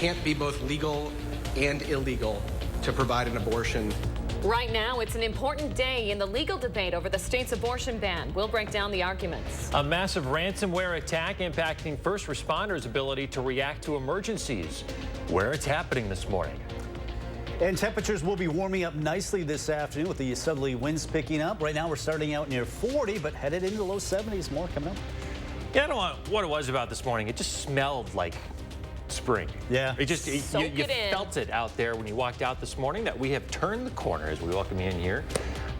can't be both legal and illegal to provide an abortion. Right now, it's an important day in the legal debate over the state's abortion ban. We'll break down the arguments. A massive ransomware attack impacting first responders' ability to react to emergencies. Where it's happening this morning. And temperatures will be warming up nicely this afternoon with the southerly winds picking up. Right now we're starting out near 40, but headed into the low 70s. More coming up. Yeah, I don't know what it was about this morning. It just smelled like spring. Yeah. It just, you felt it out there when you walked out this morning that we have turned the corner as we welcome you in here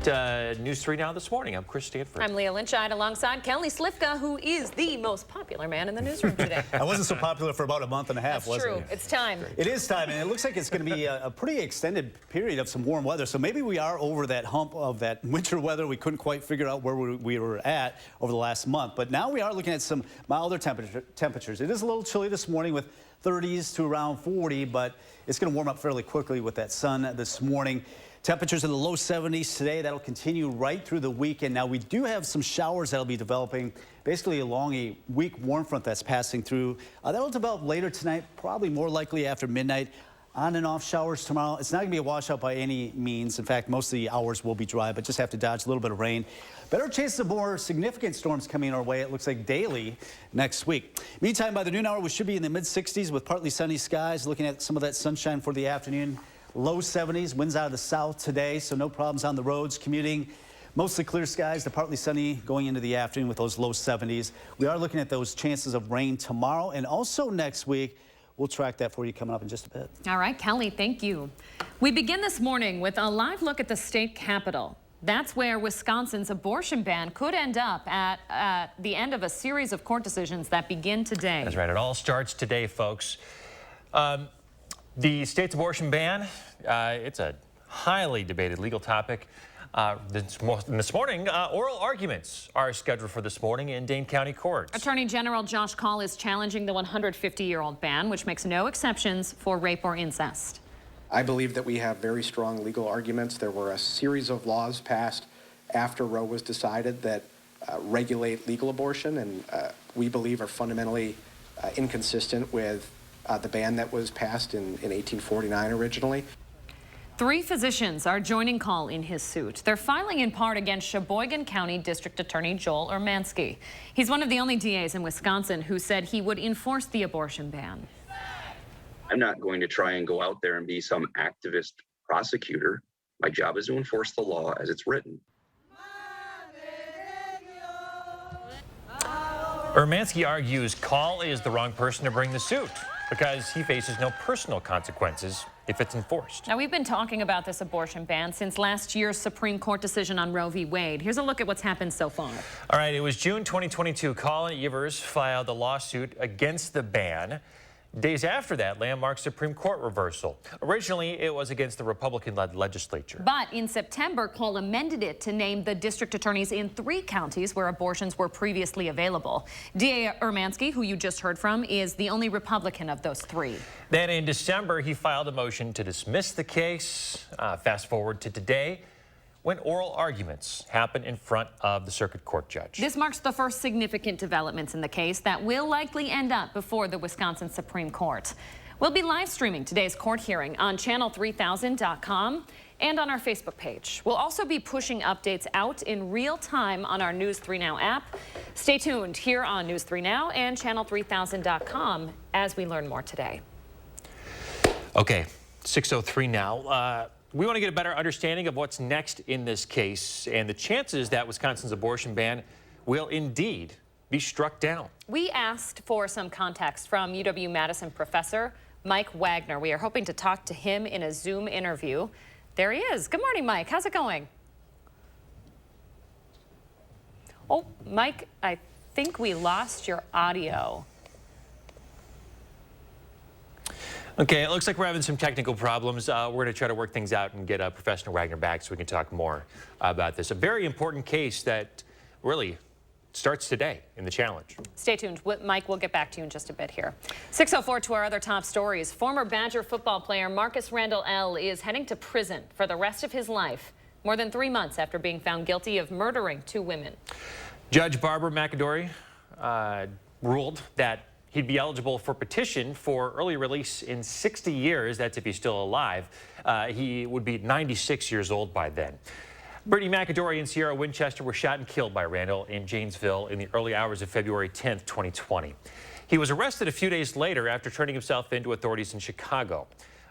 to News 3 Now this morning. I'm Chris Stanford. I'm Leah Lynchide alongside Kelly Slifka, who is the most popular man in the newsroom today. I wasn't so popular for about a month and a half, That's wasn't true. it? It's time. It is time, and it looks like it's going to be a pretty extended period of some warm weather. So maybe we are over that hump of that winter weather. We couldn't quite figure out where we were at over the last month. But now we are looking at some milder temperatures. It is a little chilly this morning with 30s to around 40, but it's going to warm up fairly quickly with that sun this morning. Temperatures in the low 70s today. That'll continue right through the weekend. Now, we do have some showers that'll be developing basically along a weak warm front that's passing through. That'll develop later tonight, probably more likely after midnight. On and off showers tomorrow. It's not going to be a washout by any means. In fact, most of the hours will be dry, but just have to dodge a little bit of rain. Better chances of more significant storms coming our way, it looks like daily next week. Meantime, by the noon hour, we should be in the mid-60s with partly sunny skies. Looking at some of that sunshine for the afternoon. Low 70s, winds out of the south today, so no problems on the roads. Commuting, mostly clear skies to partly sunny going into the afternoon with those low 70s. We are looking at those chances of rain tomorrow and also next week. We'll track that for you coming up in just a bit. All right, Kelly, thank you. We begin this morning with a live look at the state capitol. That's where Wisconsin's abortion ban could end up at the end of a series of court decisions that begin today. That's right. It all starts today, folks. The state's abortion ban, it's a highly debated legal topic. This morning, oral arguments are scheduled for this morning in Dane County courts. Attorney General Josh Kaul is challenging the 150-year-old ban, which makes no exceptions for rape or incest. I believe that we have very strong legal arguments. There were a series of laws passed after Roe was decided that regulate legal abortion, and we believe are fundamentally inconsistent with the ban that was passed in 1849 originally. 3 physicians are joining Kaul in his suit. They're filing in part against Sheboygan County District Attorney Joel Urmanski. He's one of the only DAs in Wisconsin who said he would enforce the abortion ban. I'm not going to try and go out there and be some activist prosecutor. My job is to enforce the law as it's written. Urmanski argues Kaul is the wrong person to bring the suit because he faces no personal consequences if it's enforced. Now, we've been talking about this abortion ban since last year's Supreme Court decision on Roe v. Wade. Here's a look at what's happened so far. All right, it was June 2022. Kaul and Evers filed a lawsuit against the ban. Days after that, landmark Supreme Court reversal. Originally, it was against the Republican-led legislature. But in September, Kaul amended it to name the district attorneys in 3 counties where abortions were previously available. DA Urmanski, who you just heard from, is the only Republican of those 3. Then in December, he filed a motion to dismiss the case. Fast forward to today, when oral arguments happen in front of the circuit court judge. This marks the first significant developments in the case that will likely end up before the Wisconsin Supreme Court. We'll be live streaming today's court hearing on channel3000.com and on our Facebook page. We'll also be pushing updates out in real time on our News 3 Now app. Stay tuned here on News 3 Now and channel3000.com as we learn more today. Okay, 6:03 now. We want to get a better understanding of what's next in this case and the chances that Wisconsin's abortion ban will indeed be struck down. We asked for some context from UW-Madison professor Mike Wagner. We are hoping to talk to him in a Zoom interview. There he is. Good morning, Mike. How's it going? Oh, Mike, I think we lost your audio. Okay, it looks like we're having some technical problems. We're going to try to work things out and get Professor Wagner back so we can talk more about this. A very important case that really starts today in the challenge. Stay tuned. Mike, we'll get back to you in just a bit here. 6:04 to our other top stories. Former Badger football player Marcus Randall L. is heading to prison for the rest of his life, more than 3 months after being found guilty of murdering 2 women. Judge Barbara McAdory ruled that He'd be eligible for petition for early release in 60 years. That's if he's still alive. He would be 96 years old by then. Brittany McAdory and Sierra Winchester were shot and killed by Randall in Janesville in the early hours of February 10th, 2020. He was arrested a few days later after turning himself in to authorities in Chicago.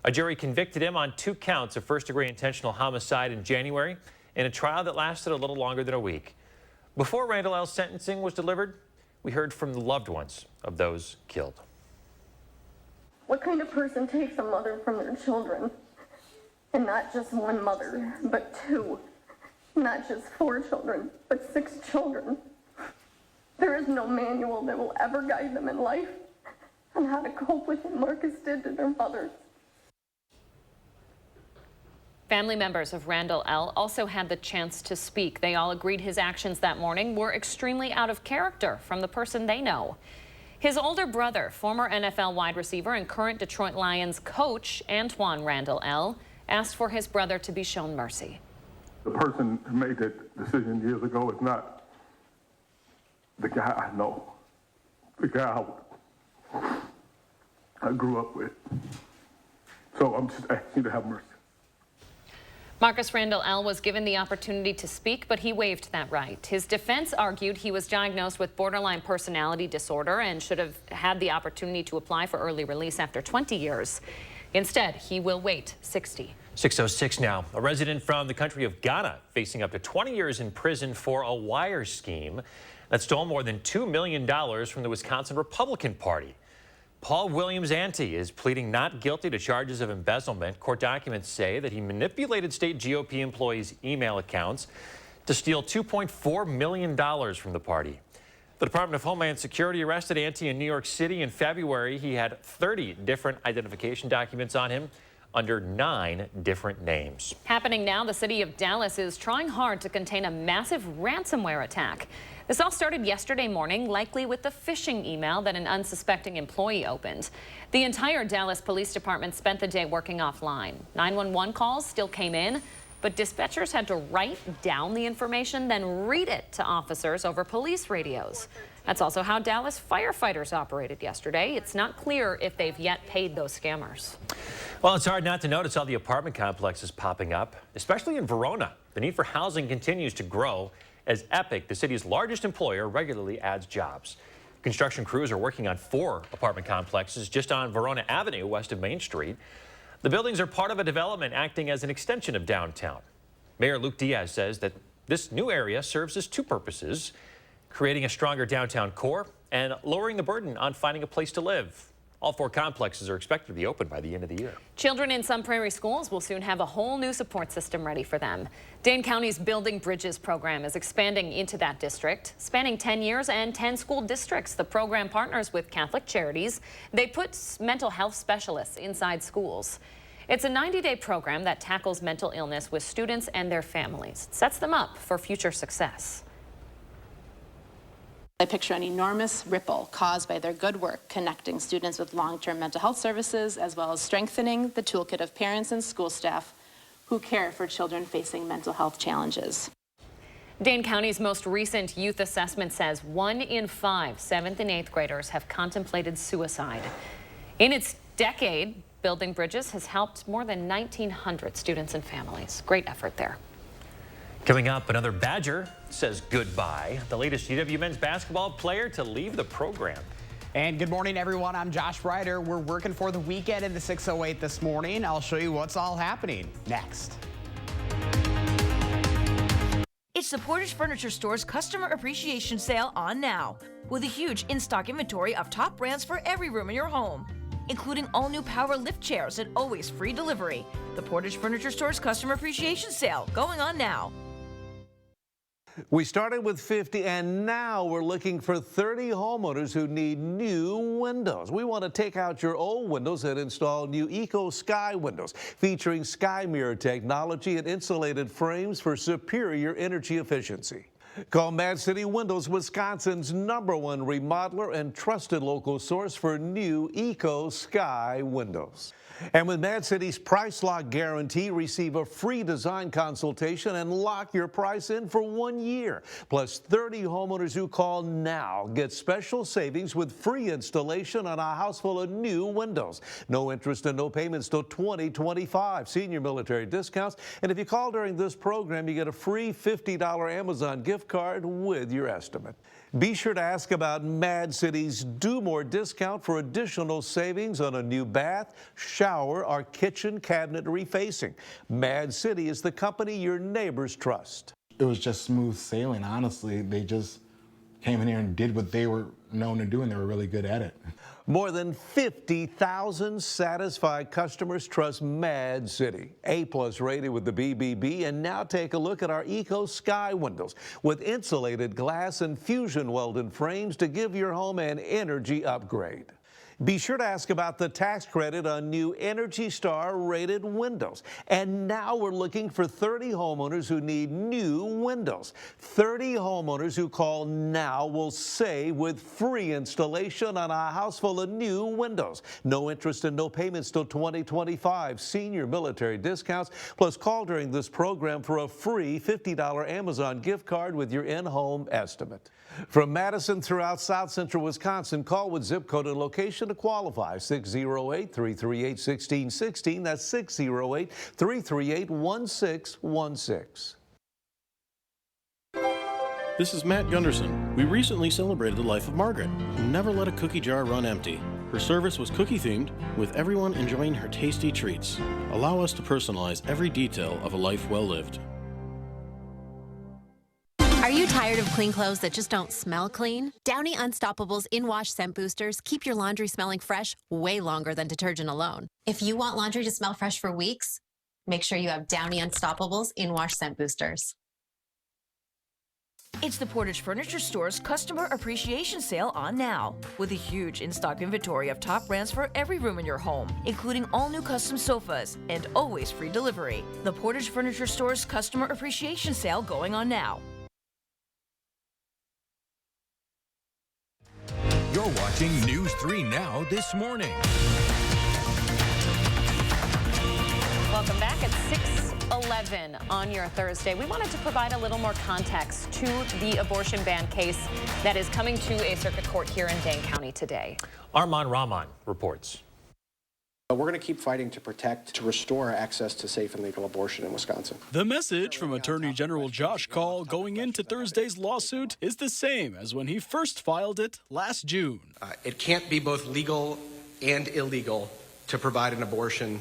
A jury convicted him on 2 counts of first-degree intentional homicide in January in a trial that lasted a little longer than a week. Before Randall L's sentencing was delivered, we heard from the loved ones of those killed. What kind of person takes a mother from their children? And not just one mother, but 2. Not just 4 children, but 6 children. There is no manual that will ever guide them in life on how to cope with what Marcus did to their mothers. Family members of Randall L. also had the chance to speak. They all agreed his actions that morning were extremely out of character from the person they know. His older brother, former NFL wide receiver and current Detroit Lions coach, Antoine Randall L., asked for his brother to be shown mercy. The person who made that decision years ago is not the guy I know, the guy I grew up with. So I'm just asking you to have mercy. Marcus Randall L. was given the opportunity to speak, but he waived that right. His defense argued he was diagnosed with borderline personality disorder and should have had the opportunity to apply for early release after 20 years. Instead, he will wait 60. 6:06 now. A resident from the country of Ghana facing up to 20 years in prison for a wire scheme that stole more than $2 million from the Wisconsin Republican Party. Paul Williams' auntie is pleading not guilty to charges of embezzlement. Court documents say that he manipulated state GOP employees' email accounts to steal $2.4 million from the party. The Department of Homeland Security arrested auntie in New York City in February. He had 30 different identification documents on him under 9 different names. Happening now, the city of Dallas is trying hard to contain a massive ransomware attack. This all started yesterday morning, likely with the phishing email that an unsuspecting employee opened. The entire Dallas Police Department spent the day working offline. 911 calls still came in, but dispatchers had to write down the information, then read it to officers over police radios. That's also how Dallas firefighters operated yesterday. It's not clear if they've yet paid those scammers. Well, it's hard not to notice all the apartment complexes popping up, especially in Verona. The need for housing continues to grow as Epic, the city's largest employer, regularly adds jobs. Construction crews are working on 4 apartment complexes just on Verona Avenue west of Main Street. The buildings are part of a development acting as an extension of downtown. Mayor Luke Diaz says that this new area serves as 2 purposes: creating a stronger downtown core and lowering the burden on finding a place to live. All 4 complexes are expected to be open by the end of the year. Children in some prairie schools will soon have a whole new support system ready for them. Dane County's Building Bridges program is expanding into that district. Spanning 10 years and 10 school districts, the program partners with Catholic Charities. They put mental health specialists inside schools. It's a 90-day program that tackles mental illness with students and their families. It sets them up for future success. I picture an enormous ripple caused by their good work connecting students with long-term mental health services, as well as strengthening the toolkit of parents and school staff who care for children facing mental health challenges. Dane County's most recent youth assessment says 1 in 5 7th and 8th graders have contemplated suicide. In its decade, Building Bridges has helped more than 1,900 students and families. Great effort there. Coming up, another Badger says goodbye. The latest UW men's basketball player to leave the program. And good morning, everyone. I'm Josh Ryder. We're working for the weekend in the 608 this morning. I'll show you what's all happening next. It's the Portage Furniture Store's Customer Appreciation Sale on now, with a huge in-stock inventory of top brands for every room in your home, including all new power lift chairs and always free delivery. The Portage Furniture Store's Customer Appreciation Sale going on now. We started with 50 and now we're looking for 30 homeowners who need new windows. We want to take out your old windows and install new Eco Sky windows featuring sky mirror technology and insulated frames for superior energy efficiency. Call Mad City Windows, Wisconsin's #1 remodeler and trusted local source for new Eco Sky windows. And with Mad City's Price Lock Guarantee, receive a free design consultation and lock your price in for 1 year. Plus, 30 homeowners who call now get special savings with free installation on a house full of new windows. No interest and no payments till 2025. Senior military discounts. And if you call during this program, you get a free $50 Amazon gift card with your estimate. Be sure to ask about Mad City's Do More discount for additional savings on a new bath, shower, or kitchen cabinet refacing. Mad City is the company your neighbors trust. It was just smooth sailing, honestly. They just came in here and did what they were known to do, and they were really good at it. More than 50,000 satisfied customers trust Mad City. A+ rated with the BBB. And now take a look at our Eco Sky windows with insulated glass and fusion welded frames to give your home an energy upgrade. Be sure to ask about the tax credit on new Energy Star rated windows. And now we're looking for 30 homeowners who need new windows. 30 homeowners who call now will save with free installation on a house full of new windows. No interest and no payments till 2025. Senior military discounts. Plus, call during this program for a free $50 Amazon gift card with your in-home estimate. From Madison throughout South Central Wisconsin, call with zip code and location to qualify. 608-338-1616. That's 608-338-1616. This is Matt Gunderson. We recently celebrated the life of Margaret, who never let a cookie jar run empty. Her service was cookie-themed, with everyone enjoying her tasty treats. Allow us to personalize every detail of a life well lived. Are you tired of clean clothes that just don't smell clean? Downy Unstoppable's in-wash scent boosters keep your laundry smelling fresh way longer than detergent alone. If you want laundry to smell fresh for weeks, make sure you have Downy Unstoppable's in-wash scent boosters. It's the Portage Furniture Store's Customer Appreciation Sale on now, with a huge in-stock inventory of top brands for every room in your home, including all new custom sofas and always free delivery. The Portage Furniture Store's Customer Appreciation Sale going on now. You're watching News 3 Now this morning. Welcome back at 6:11 on your Thursday. We wanted to provide a little more context to the abortion ban case that is coming to a circuit court here in Dane County today. Armand Rahman reports. We're going to keep fighting to protect, to restore access to safe and legal abortion in Wisconsin. The message from Attorney General Josh Kaul going into Thursday's lawsuit is the same as when he first filed it last June. It can't be both legal and illegal to provide an abortion.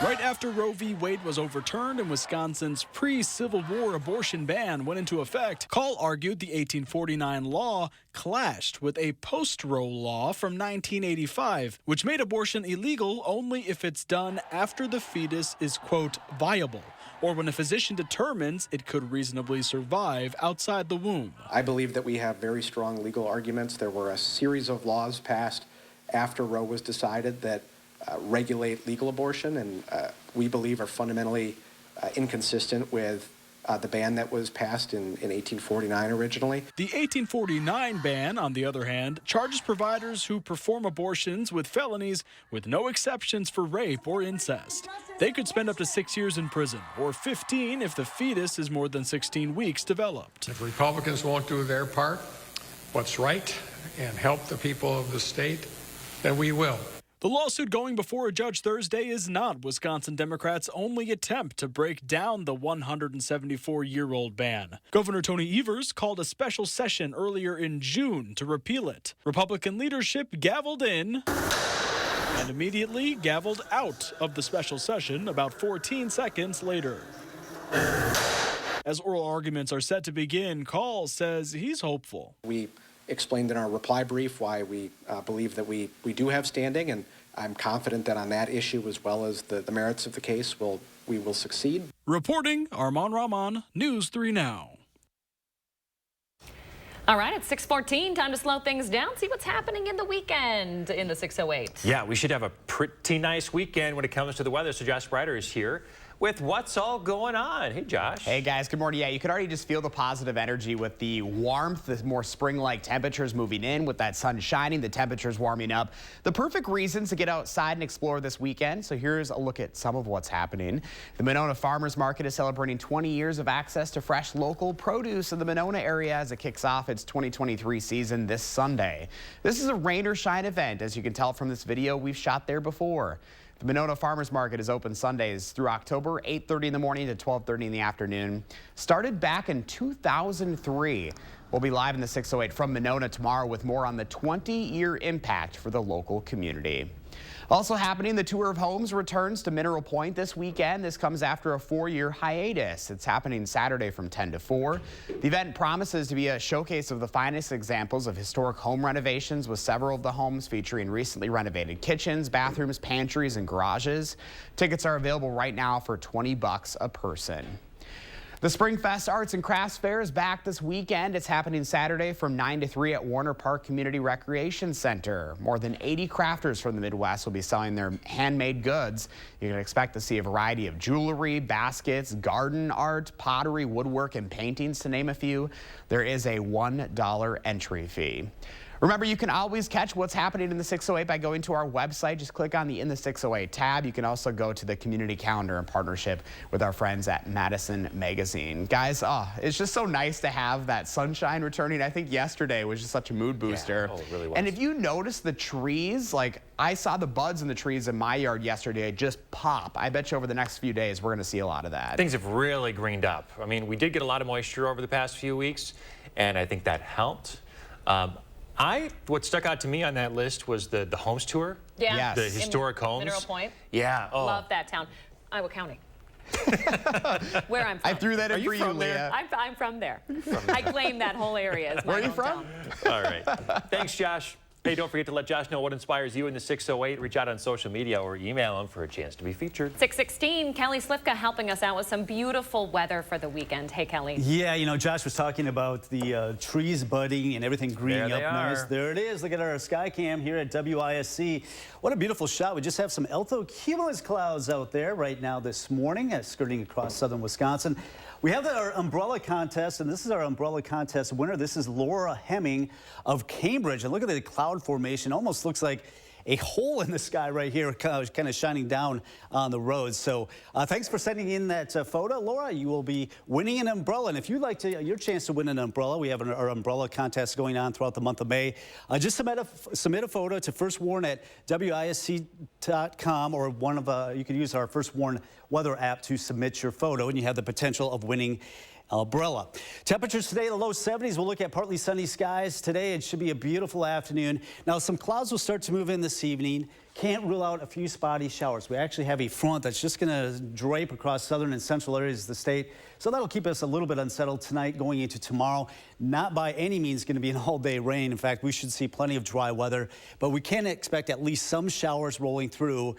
Right after Roe v. Wade was overturned and Wisconsin's pre-Civil War abortion ban went into effect, Kaul argued the 1849 law clashed with a post-Roe law from 1985, which made abortion illegal only if it's done after the fetus is, quote, viable, or when a physician determines it could reasonably survive outside the womb. I believe that we have very strong legal arguments. There were a series of laws passed after Roe was decided that regulate legal abortion, and we believe are fundamentally inconsistent with the ban that was passed in 1849 originally. The 1849 ban, on the other hand, charges providers who perform abortions with felonies with no exceptions for rape or incest. They could spend up to 6 years in prison, or 15 if the fetus is more than 16 weeks developed. If Republicans won't do their part, what's right, and help the people of the state, then we will. The lawsuit going before a judge Thursday is not Wisconsin Democrats' only attempt to break down the 174-year-old ban. Governor Tony Evers called a special session earlier in June to repeal it. Republican leadership gavelled in and immediately gavelled out of the special session about 14 seconds later. As oral arguments are set to begin, Kaul says he's hopeful. We explained in our reply brief why we believe that we do have standing, and I'm confident that on that issue, as well as the merits of the case, we will succeed. Reporting, Armand Rahman, News 3 Now. All right, it's 6:14. Time to slow things down. See what's happening in the weekend in the 608. Yeah, we should have a pretty nice weekend when it comes to the weather. So Josh Ryder is here with what's all going on. Hey, Josh. Hey, guys. Good morning. Yeah, you could already just feel the positive energy with the warmth, the more spring-like temperatures moving in, with that sun shining, the temperatures warming up. The perfect reasons to get outside and explore this weekend. So here's a look at some of what's happening. The Monona Farmers Market is celebrating 20 years of access to fresh local produce in the Monona area as it kicks off its 2023 season this Sunday. This is a rain or shine event. As you can tell from this video, we've shot there before. The Monona Farmers Market is open Sundays through October, 8:30 in the morning to 12:30 in the afternoon. Started back in 2003. We'll be live in the 608 from Monona tomorrow with more on the 20-year impact for the local community. Also happening, the Tour of Homes returns to Mineral Point this weekend. This comes after a 4-year hiatus. It's happening Saturday from 10 to 4. The event promises to be a showcase of the finest examples of historic home renovations, with several of the homes featuring recently renovated kitchens, bathrooms, pantries, and garages. Tickets are available right now for $20 a person. The Springfest Arts and Crafts Fair is back this weekend. It's happening Saturday from 9 to 3 at Warner Park Community Recreation Center. More than 80 crafters from the Midwest will be selling their handmade goods. You can expect to see a variety of jewelry, baskets, garden art, pottery, woodwork, and paintings, to name a few. There is a $1 entry fee. Remember, you can always catch what's happening in the 608 by going to our website. Just click on the In the 608 tab. You can also go to the community calendar in partnership with our friends at Madison Magazine. Guys, it's just so nice to have that sunshine returning. I think yesterday was just such a mood booster. Yeah, it really was. And if you notice the trees, like I saw the buds in the trees in my yard yesterday just pop. I bet you over the next few days we're going to see a lot of that. Things have really greened up. I mean, we did get a lot of moisture over the past few weeks, and I think that helped. What stuck out to me on that list was the homes tour. Yeah. Yes. The historic homes. Mineral Point. Yeah. Oh. Love that town. Iowa County. Where I'm from. I threw that in for you, Leah. I'm from there. I claim that whole area as my Where are you hometown. from? All right. Thanks, Josh. Hey, don't forget to let Josh know what inspires you in the 608. Reach out on social media or email him for a chance to be featured. 616, Kelly Slifka helping us out with some beautiful weather for the weekend. Hey, Kelly. Yeah, you know, Josh was talking about the trees budding and everything greening up nice. There it is. Look at our sky cam here at WISC. What a beautiful shot. We just have some alto-cumulus clouds out there right now this morning, skirting across southern Wisconsin. We have our umbrella contest, and this is our umbrella contest winner. This is Laura Hemming of Cambridge. And look at the cloud formation. Almost looks like a hole in the sky right here, kind of shining down on the road. So thanks for sending in that photo, Laura. You will be winning an umbrella. And if you'd like to, your chance to win an umbrella, we have our umbrella contest going on throughout the month of May. Just submit a photo to First Warn at WISC.com, or you can use our First Warn weather app to submit your photo, and you have the potential of winning umbrella. Temperatures today, the low 70s. We'll look at partly sunny skies today. It should be a beautiful afternoon. Now, some clouds will start to move in this evening. Can't rule out a few spotty showers. We actually have a front that's just going to drape across southern and central areas of the state. So that'll keep us a little bit unsettled tonight going into tomorrow. Not by any means going to be an all-day rain. In fact, we should see plenty of dry weather, but we can expect at least some showers rolling through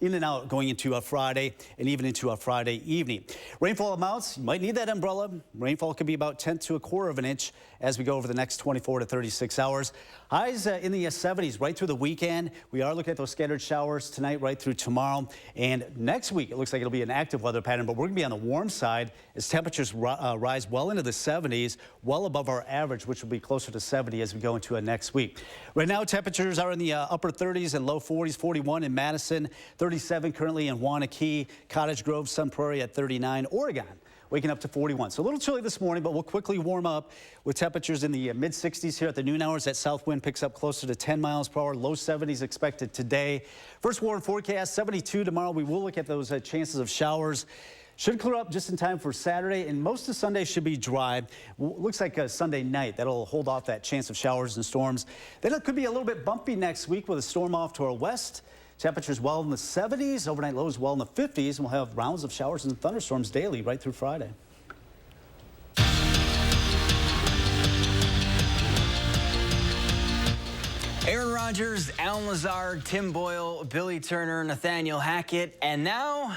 in and out going into a Friday and even into a Friday evening. Rainfall amounts, you might need that umbrella. Rainfall could be about 1/10 to 1/4 of an inch as we go over the next 24 to 36 hours. Highs in the 70s right through the weekend. We are looking at those scattered showers tonight right through tomorrow. And next week, it looks like it'll be an active weather pattern, but we're going to be on the warm side as temperatures rise well into the 70s, well above our average, which will be closer to 70 as we go into next week. Right now, temperatures are in the upper 30s and low 40s, 41 in Madison, 37 currently in Wanakee, Cottage Grove, Sun Prairie at 39, Oregon waking up to 41. So a little chilly this morning, but we'll quickly warm up with temperatures in the mid-60s here at the noon hours. That south wind picks up closer to 10 miles per hour. Low 70s expected today. First warn forecast, 72 tomorrow. We will look at those chances of showers. Should clear up just in time for Saturday, and most of Sunday should be dry. Looks like a Sunday night. That'll hold off that chance of showers and storms. Then it could be a little bit bumpy next week with a storm off to our west. Temperatures well in the 70s, overnight lows well in the 50s, and we'll have rounds of showers and thunderstorms daily right through Friday. Aaron Rodgers, Alan Lazard, Tim Boyle, Billy Turner, Nathaniel Hackett, and now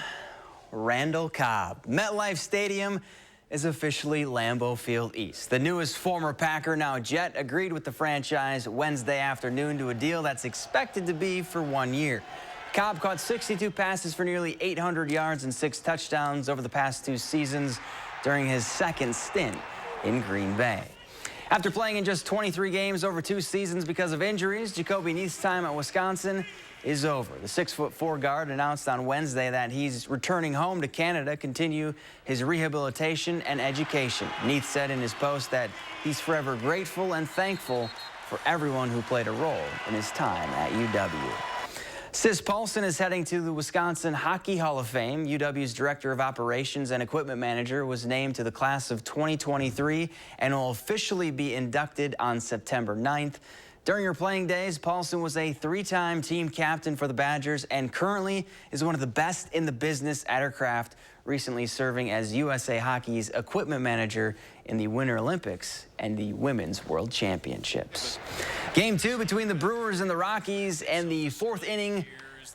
Randall Cobb. MetLife Stadium is officially Lambeau Field East. The newest former Packer, now Jet, agreed with the franchise Wednesday afternoon to a deal that's expected to be for 1 year. Cobb caught 62 passes for nearly 800 yards and 6 touchdowns over the past 2 seasons during his second stint in Green Bay. After playing in just 23 games over 2 seasons because of injuries, Jacoby Neath's time at Wisconsin is over. The 6'4" guard announced on Wednesday that he's returning home to Canada to continue his rehabilitation and education. Neath said in his post that he's forever grateful and thankful for everyone who played a role in his time at UW. Sis Paulson is heading to the Wisconsin Hockey Hall of Fame. UW's Director of Operations and Equipment Manager was named to the class of 2023 and will officially be inducted on September 9th. During her playing days, Paulson was a 3-time team captain for the Badgers and currently is one of the best in the business at her craft, recently serving as USA Hockey's equipment manager in the Winter Olympics and the Women's World Championships. Game 2 between the Brewers and the Rockies, and the 4th inning,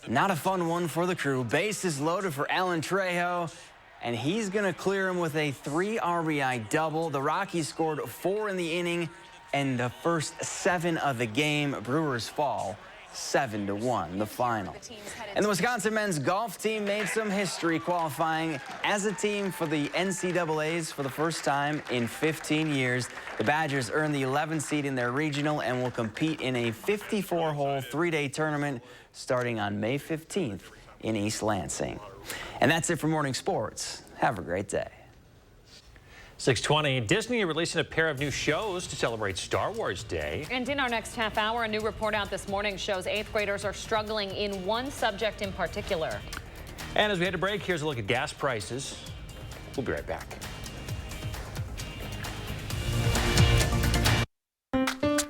not a fun one for the crew. Bases loaded for Alan Trejo, and he's going to clear him with a 3 RBI double. The Rockies scored 4 in the inning, and the first 7 of the game. Brewers fall 7-1, the final. And the Wisconsin men's golf team made some history qualifying as a team for the NCAAs for the first time in 15 years. The Badgers earned the 11th seed in their regional and will compete in a 54-hole 3-day tournament starting on May 15th in East Lansing. And that's it for Morning Sports. Have a great day. 6:20, Disney releasing a pair of new shows to celebrate Star Wars Day. And in our next half hour, a new report out this morning shows 8th graders are struggling in one subject in particular. And as we head to break, here's a look at gas prices. We'll be right back.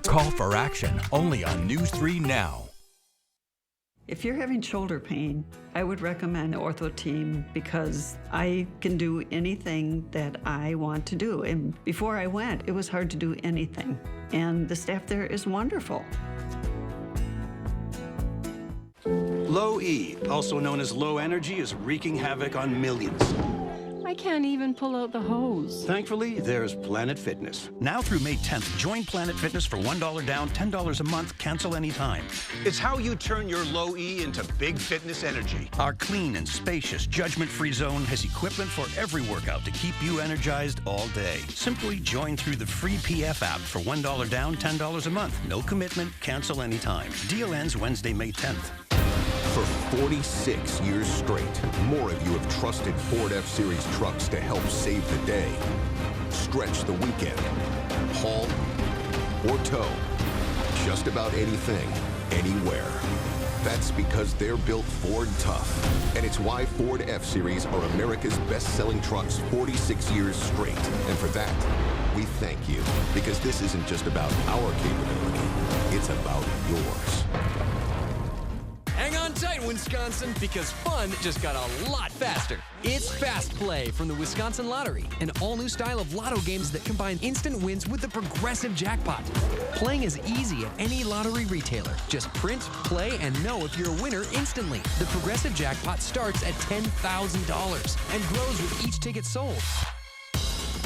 Call for action only on News 3 Now. If you're having shoulder pain, I would recommend Ortho Team because I can do anything that I want to do. And before I went, it was hard to do anything. And the staff there is wonderful. Low E, also known as low energy, is wreaking havoc on millions. I can't even pull out the hose. Thankfully, there's Planet Fitness. Now through May 10th, join Planet Fitness for $1 down, $10 a month, cancel anytime. It's how you turn your low E into big fitness energy. Our clean and spacious, judgment-free zone has equipment for every workout to keep you energized all day. Simply join through the free PF app for $1 down, $10 a month. No commitment, cancel anytime. Deal ends Wednesday, May 10th. For 46 years straight, more of you have trusted Ford F-Series trucks to help save the day. Stretch the weekend, haul, or tow. Just about anything, anywhere. That's because they're built Ford tough. And it's why Ford F-Series are America's best-selling trucks 46 years straight. And for that, we thank you. Because this isn't just about our capability, it's about yours. Hang on tight, Wisconsin, because fun just got a lot faster. It's Fast Play from the Wisconsin Lottery, an all-new style of lotto games that combine instant wins with the progressive jackpot. Playing is easy at any lottery retailer. Just print, play, and know if you're a winner instantly. The progressive jackpot starts at $10,000 and grows with each ticket sold.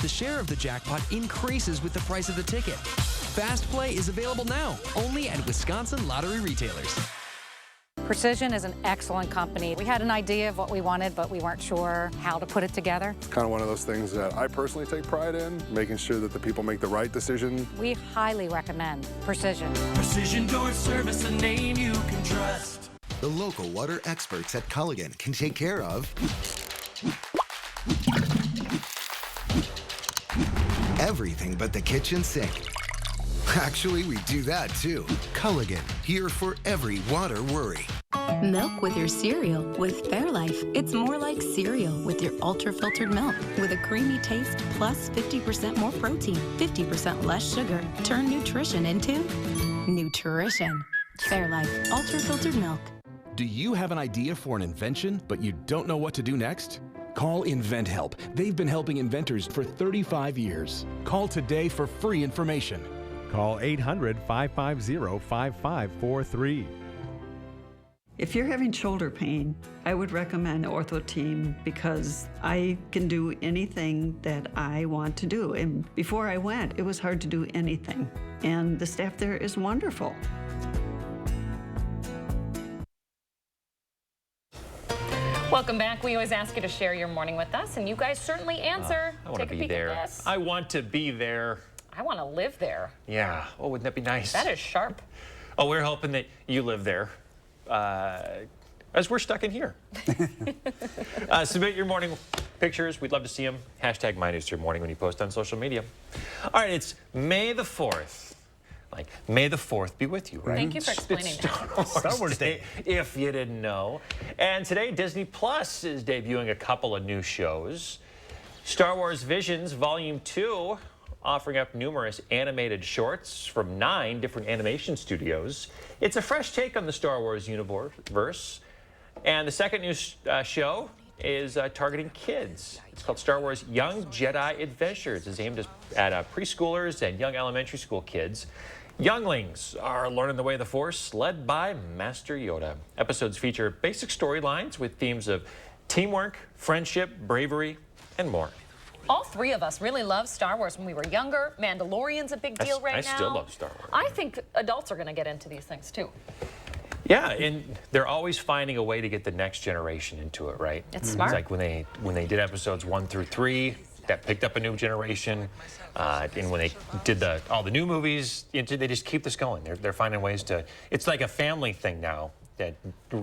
The share of the jackpot increases with the price of the ticket. Fast Play is available now, only at Wisconsin Lottery retailers. Precision is an excellent company. We had an idea of what we wanted, but we weren't sure how to put it together. It's kind of one of those things that I personally take pride in, making sure that the people make the right decision. We highly recommend Precision. Precision Door Service, a name you can trust. The local water experts at Culligan can take care of everything but the kitchen sink. Actually, we do that too. Culligan, here for every water worry. Milk with your cereal with Fairlife. It's more like cereal with your ultra-filtered milk with a creamy taste plus 50% more protein, 50% less sugar. Turn nutrition into nutrition. Fairlife, ultra-filtered milk. Do you have an idea for an invention, but you don't know what to do next? Call InventHelp. They've been helping inventors for 35 years. Call today for free information. Call 800-550-5543. If you're having shoulder pain, I would recommend Ortho Team because I can do anything that I want to do. And before I went, it was hard to do anything. And the staff there is wonderful. Welcome back. We always ask you to share your morning with us, and you guys certainly answer. I want to Take a be peek there. at this. I want to be there. I want to live there. Yeah. Oh, wouldn't that be nice? That is sharp. Oh, we're hoping that you live there, as we're stuck in here. Submit your morning pictures. We'd love to see them. Hashtag #MyNews3Morning when you post on social media. All right, it's May the 4th. Like, may the 4th be with you, right? Thank you for explaining that. Star Wars Day, if you didn't know. And today, Disney Plus is debuting a couple of new shows. Star Wars Visions Volume 2, offering up numerous animated shorts from 9 different animation studios. It's a fresh take on the Star Wars universe. And the second new show is targeting kids. It's called Star Wars Young Jedi Adventures. It's aimed at preschoolers and young elementary school kids. Younglings are learning the way of the Force, led by Master Yoda. Episodes feature basic storylines with themes of teamwork, friendship, bravery, and more. All three of us really loved Star Wars when we were younger. Mandalorian's a big deal right now. I still love Star Wars. I think adults are going to get into these things too. Yeah, and they're always finding a way to get the next generation into it, right? It's smart. It's like when they did episodes 1 through 3, that picked up a new generation. And when they did all the new movies, they just keep this going. They're finding ways to. It's like a family thing now that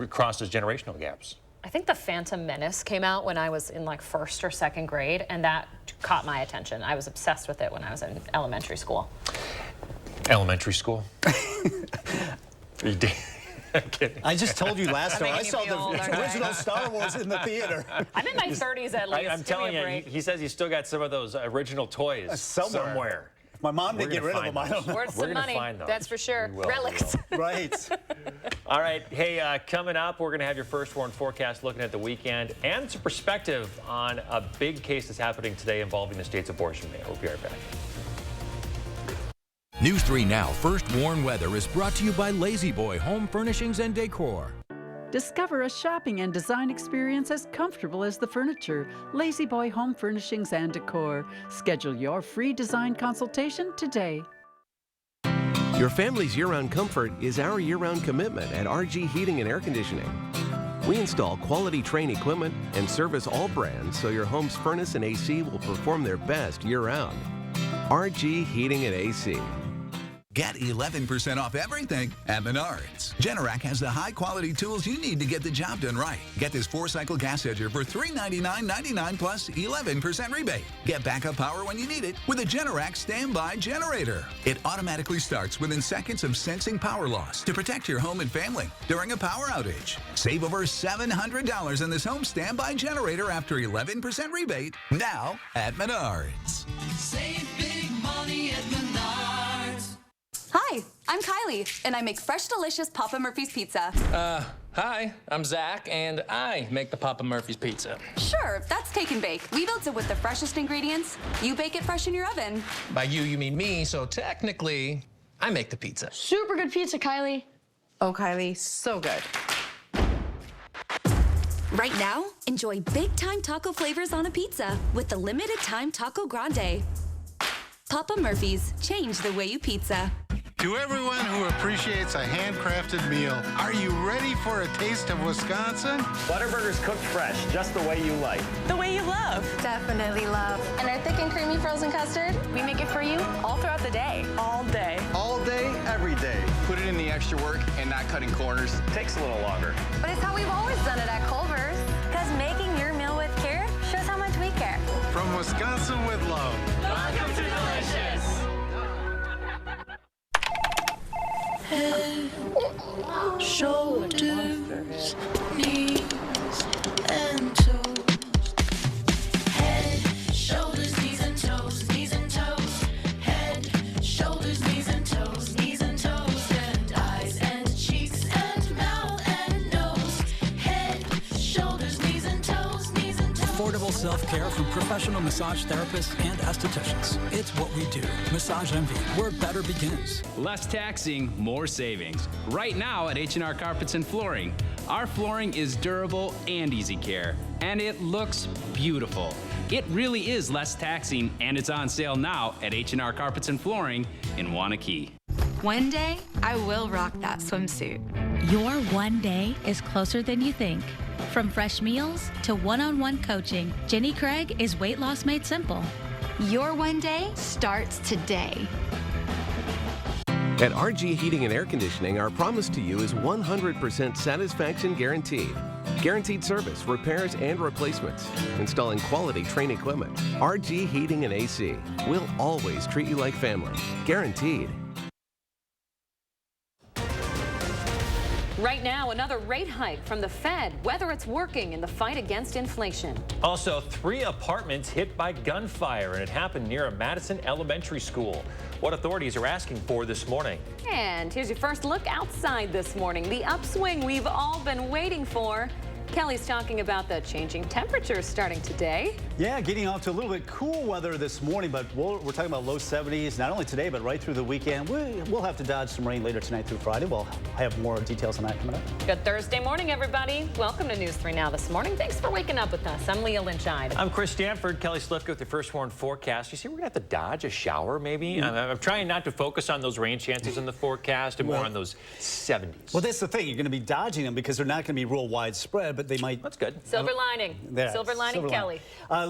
crosses generational gaps. I think The Phantom Menace came out when I was in like 1st or 2nd grade, and that caught my attention. I was obsessed with it when I was in elementary school. Elementary school? You did. I just told you last time I saw the original Star Wars in the theater. I'm in my 30s at least. I'm telling you, he says he's still got some of those original toys somewhere. If my mom didn't get rid of them, I don't know. Worth some money, that's for sure. Relics. Right. All right, hey, coming up, we're going to have your first warn forecast looking at the weekend and some perspective on a big case that's happening today involving the state's abortion ban. We'll be right back. News 3 Now First Warn Weather is brought to you by Lazy Boy Home Furnishings and Decor. Discover a shopping and design experience as comfortable as the furniture. Lazy Boy Home Furnishings and Decor. Schedule your free design consultation today. Your family's year-round comfort is our year-round commitment at RG Heating and Air Conditioning. We install quality Trane equipment and service all brands so your home's furnace and AC will perform their best year-round. RG Heating and AC. Get 11% off everything at Menards. Generac has the high-quality tools you need to get the job done right. Get this 4-cycle gas edger for $399.99 plus 11% rebate. Get backup power when you need it with a Generac standby generator. It automatically starts within seconds of sensing power loss to protect your home and family during a power outage. Save over $700 on this home standby generator after 11% rebate now at Menards. Save big money at Menards. Hi, I'm Kylie, and I make fresh, delicious Papa Murphy's pizza. Hi, I'm Zach, and I make the Papa Murphy's pizza. Sure, that's take and bake. We built it with the freshest ingredients. You bake it fresh in your oven. By you mean me, so technically, I make the pizza. Super good pizza, Kylie. Oh, Kylie, so good. Right now, enjoy big-time taco flavors on a pizza with the limited-time Taco Grande. Papa Murphy's, change the way you pizza. To everyone who appreciates a handcrafted meal, are you ready for a taste of Wisconsin? Butterburger's cooked fresh, just the way you like. The way you love. Definitely love. And our thick and creamy frozen custard, we make it for you all throughout the day. All day. All day, every day. Put it in the extra work and not cutting corners. Takes a little longer. But it's how we've always done it at Culver's. Because making your meal with care shows how much we care. From Wisconsin with love. Welcome to Delicious. Head, shoulders, knees, and toes. Head, shoulders, knees and toes, knees and toes. Head, shoulders, knees and toes, knees and toes. And eyes and cheeks and mouth and nose. Head, shoulders, knees and toes, knees and toes. Affordable self-care from professional massage therapists and estheticians. It's what we do. Massage Envy, where better begins. Less taxing, more savings. Right now at H&R Carpets and Flooring. Our flooring is durable and easy care, and it looks beautiful. It really is less taxing, and it's on sale now at H&R Carpets and Flooring in Wanakee. One day, I will rock that swimsuit. Your one day is closer than you think. From fresh meals to one-on-one coaching, Jenny Craig is Weight Loss Made Simple. Your one day starts today. At RG Heating and Air Conditioning, our promise to you is 100% satisfaction guaranteed. Guaranteed service, repairs, and replacements. Installing quality Trane equipment. RG Heating and AC. We'll always treat you like family. Guaranteed. Right now, another rate hike from the Fed, whether it's working in the fight against inflation. Also, 3 apartments hit by gunfire, and it happened near a Madison elementary school. What authorities are asking for this morning. And here's your first look outside this morning. The upswing we've all been waiting for. Kelly's talking about the changing temperatures starting today. Yeah, getting off to a little bit cool weather this morning, but we're talking about low 70s, not only today, but right through the weekend. We'll have to dodge some rain later tonight through Friday. We'll have more details on that coming up. Good Thursday morning, everybody. Welcome to News 3 Now this morning. Thanks for waking up with us. I'm Leah Lynchide. I'm Chris Stanford. Kelly Slifka with the First Warn forecast. You see, we're going to have to dodge a shower, maybe. I'm trying not to focus on those rain chances in the forecast and more on those 70s. Well, that's the thing. You're going to be dodging them because they're not going to be real widespread, but they might. That's good. Silver lining. Silver lining, Kelly.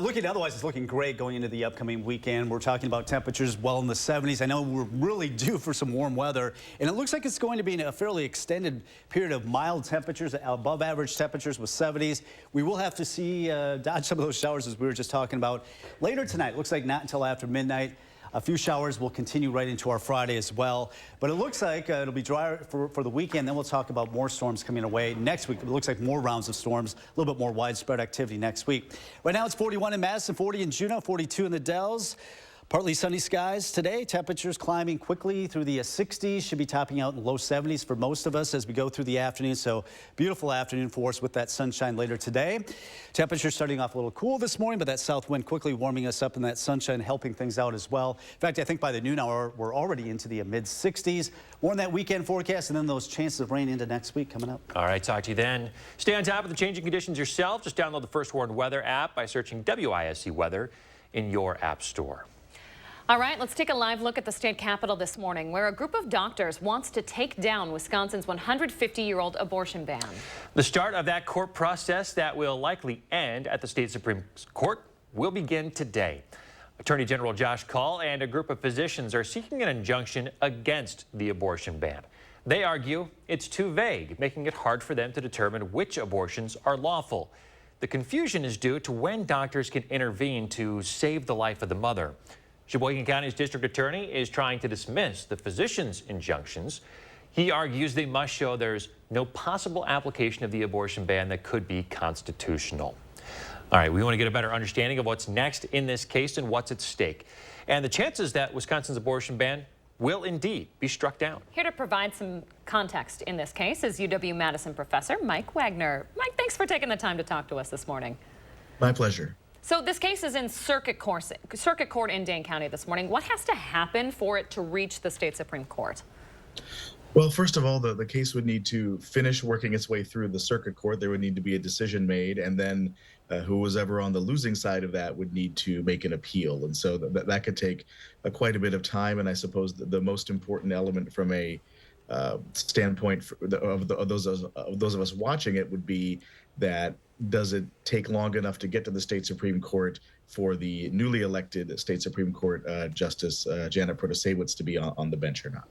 Otherwise, it's looking great going into the upcoming weekend. We're talking about temperatures well in the 70s. I know we're really due for some warm weather, and it looks like it's going to be a fairly extended period of mild temperatures, above average temperatures with 70s. We will have to see dodge some of those showers as we were just talking about later tonight. Looks like not until after midnight. A few showers will continue right into our Friday as well. But it looks like it'll be drier for the weekend. Then we'll talk about more storms coming away next week. It looks like more rounds of storms, a little bit more widespread activity next week. Right now it's 41 in Madison, 40 in Juneau, 42 in the Dells. Partly sunny skies today. Temperatures climbing quickly through the 60s. Should be topping out in low 70s for most of us as we go through the afternoon. So beautiful afternoon for us with that sunshine later today. Temperatures starting off a little cool this morning, but that south wind quickly warming us up and that sunshine helping things out as well. In fact, I think by the noon hour, we're already into the mid 60s. More on that weekend forecast and then those chances of rain into next week coming up. All right, talk to you then. Stay on top of the changing conditions yourself. Just download the First Warn Weather app by searching WISC Weather in your app store. All right, let's take a live look at the state capitol this morning, where a group of doctors wants to take down Wisconsin's 150-year-old abortion ban. The start of that court process that will likely end at the state Supreme Court will begin today. Attorney General Josh Kaul and a group of physicians are seeking an injunction against the abortion ban. They argue it's too vague, making it hard for them to determine which abortions are lawful. The confusion is due to when doctors can intervene to save the life of the mother. Sheboygan County's district attorney is trying to dismiss the physicians' injunctions. He argues they must show there's no possible application of the abortion ban that could be constitutional. All right, we want to get a better understanding of what's next in this case and what's at stake. And the chances that Wisconsin's abortion ban will indeed be struck down. Here to provide some context in this case is UW-Madison professor Mike Wagner. Mike, thanks for taking the time to talk to us this morning. My pleasure. So this case is in circuit court in Dane County this morning. What has to happen for it to reach the state Supreme Court? Well, first of all, the case would need to finish working its way through the circuit court. There would need to be a decision made, and then who was ever on the losing side of that would need to make an appeal. And so that could take quite a bit of time. And I suppose the most important element from a standpoint of those of us watching it would be that does it take long enough to get to the state Supreme Court for the newly elected state Supreme Court Justice Janet Protasiewicz to be on the bench or not?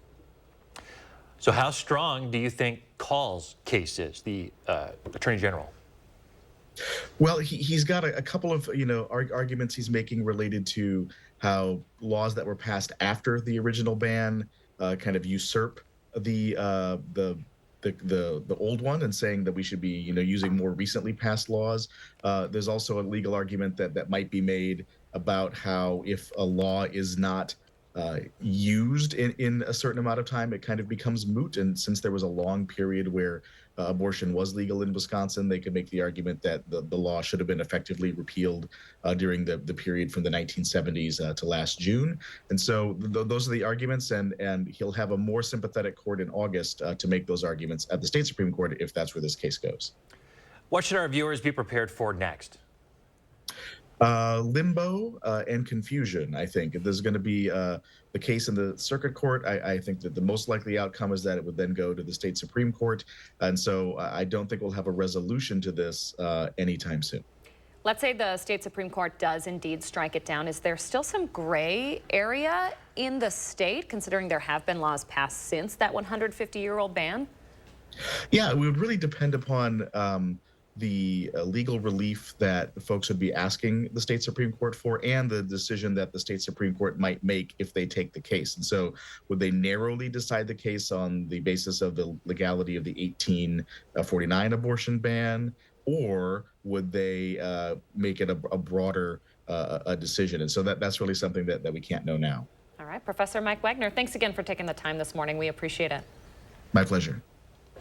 So how strong do you think Kaul's case is, the Attorney General? Well, he's got a couple of arguments he's making related to how laws that were passed after the original ban kind of usurp the old one, and saying that we should be using more recently passed laws. There's also a legal argument that might be made about how if a law is not used in a certain amount of time, it kind of becomes moot. And since there was a long period where abortion was legal in Wisconsin, they could make the argument that the law should have been effectively repealed during the period from the 1970s to last June. And so those are the arguments, and he'll have a more sympathetic court in August to make those arguments at the state Supreme Court if that's where this case goes. What should our viewers be prepared for next? Limbo and confusion, I think. If there's going to be the case in the circuit court, I think that the most likely outcome is that it would then go to the state Supreme Court. And so I don't think we'll have a resolution to this anytime soon. Let's say the state Supreme Court does indeed strike it down. Is there still some gray area in the state, considering there have been laws passed since that 150-year-old ban? Yeah, it would really depend upon the legal relief that folks would be asking the state Supreme Court for, and the decision that the state Supreme Court might make if they take the case. And so would they narrowly decide the case on the basis of the legality of the 1849 abortion ban, or would they make it a broader decision? And so that's really something that we can't know now. All right, Professor Mike Wagner, thanks again for taking the time this morning. We appreciate it. My pleasure.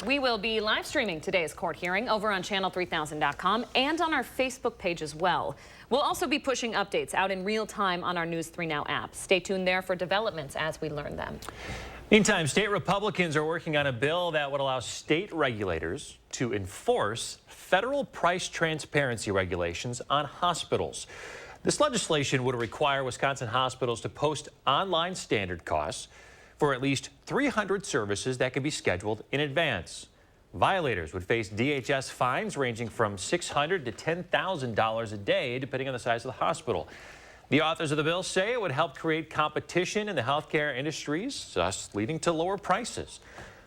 We will be live streaming today's court hearing over on channel3000.com and on our Facebook page as well. We'll also be pushing updates out in real time on our News 3 Now app. Stay tuned there for developments as we learn them. Meantime, state Republicans are working on a bill that would allow state regulators to enforce federal price transparency regulations on hospitals. This legislation would require Wisconsin hospitals to post online standard costs for at least 300 services that can be scheduled in advance. Violators would face DHS fines ranging from $600 to $10,000 a day, depending on the size of the hospital. The authors of the bill say it would help create competition in the healthcare industries, thus leading to lower prices.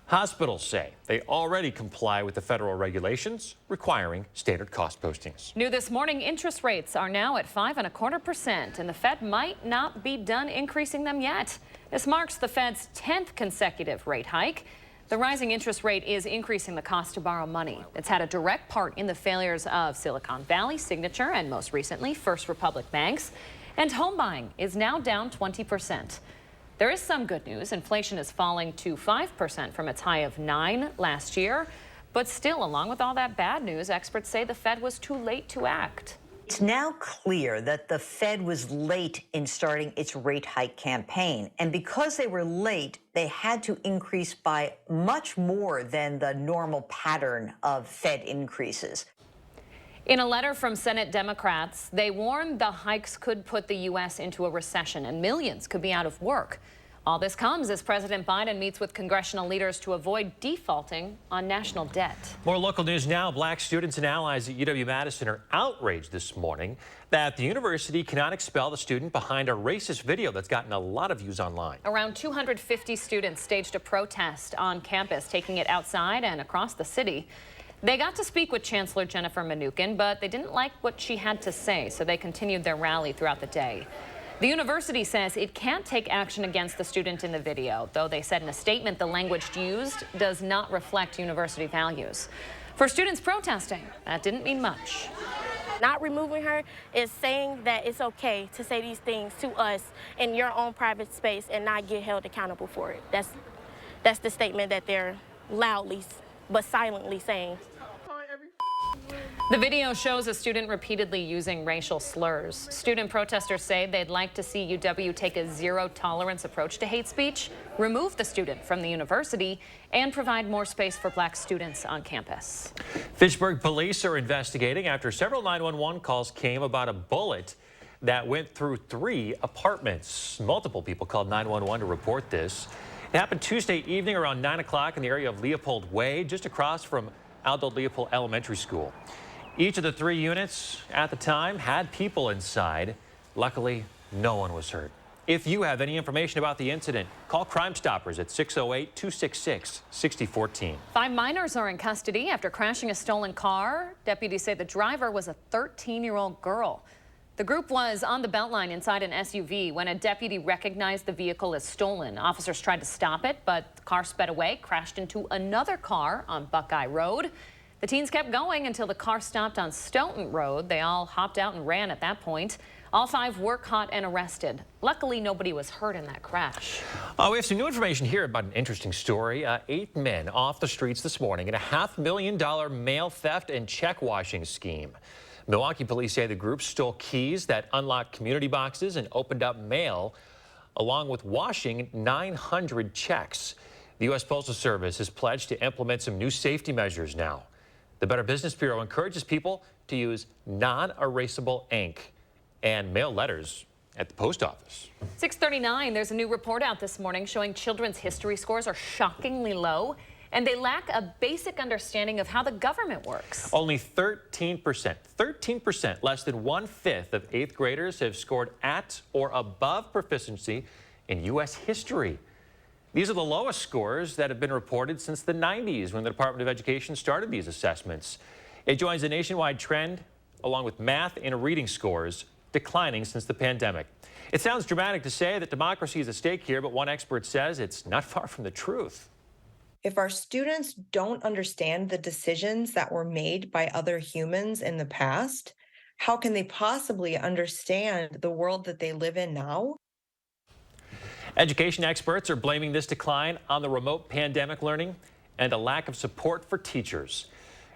Hospitals say they already comply with the federal regulations requiring standard cost postings. New this morning, interest rates are now at 5.25%, and the Fed might not be done increasing them yet. This marks the Fed's 10th consecutive rate hike. The rising interest rate is increasing the cost to borrow money. It's had a direct part in the failures of Silicon Valley, Signature, and most recently, First Republic banks. And home buying is now down 20%. There is some good news. Inflation is falling to 5% from its high of 9% last year. But still, along with all that bad news, experts say the Fed was too late to act. It's now clear that the Fed was late in starting its rate hike campaign. And because they were late, they had to increase by much more than the normal pattern of Fed increases. In a letter from Senate Democrats, they warned the hikes could put the U.S. into a recession and millions could be out of work. All this comes as President Biden meets with congressional leaders to avoid defaulting on national debt. More local news now. Black students and allies at UW-Madison are outraged this morning that the university cannot expel the student behind a racist video that's gotten a lot of views online. Around 250 students staged a protest on campus, taking it outside and across the city. They got to speak with Chancellor Jennifer Mnuchin, but they didn't like what she had to say, so they continued their rally throughout the day. The university says it can't take action against the student in the video, though they said in a statement the language used does not reflect university values. For students protesting, that didn't mean much. Not removing her is saying that it's okay to say these things to us in your own private space and not get held accountable for it. That's the statement that they're loudly but silently saying. The video shows a student repeatedly using racial slurs. Student protesters say they'd like to see UW take a zero-tolerance approach to hate speech, remove the student from the university, and provide more space for black students on campus. Fitchburg police are investigating after several 911 calls came about a bullet that went through 3 apartments. Multiple people called 911 to report this. It happened Tuesday evening around 9 o'clock in the area of Leopold Way, just across from Aldo Leopold Elementary School. Each of the 3 units at the time had people inside. Luckily, no one was hurt. If you have any information about the incident, call Crime Stoppers at 608-266-6014. 5 minors are in custody after crashing a stolen car. Deputies say the driver was a 13-year-old girl. The group was on the Beltline inside an SUV when a deputy recognized the vehicle as stolen. Officers tried to stop it, but the car sped away, crashed into another car on Buckeye Road. The teens kept going until the car stopped on Stoughton Road. They all hopped out and ran at that point. All 5 were caught and arrested. Luckily, nobody was hurt in that crash. We have some new information here about an interesting story. 8 men off the streets this morning in a $500,000 mail theft and check washing scheme. Milwaukee police say the group stole keys that unlocked community boxes and opened up mail, along with washing 900 checks. The U.S. Postal Service has pledged to implement some new safety measures now. The Better Business Bureau encourages people to use non-erasable ink and mail letters at the post office. 6:39, there's a new report out this morning showing children's history scores are shockingly low, and they lack a basic understanding of how the government works. Only 13%, less than 1/5 of 8th graders have scored at or above proficiency in U.S. history. These are the lowest scores that have been reported since the 90s when the Department of Education started these assessments. It joins a nationwide trend along with math and reading scores declining since the pandemic. It sounds dramatic to say that democracy is at stake here, but one expert says it's not far from the truth. If our students don't understand the decisions that were made by other humans in the past, how can they possibly understand the world that they live in now? Education experts are blaming this decline on the remote pandemic learning and a lack of support for teachers.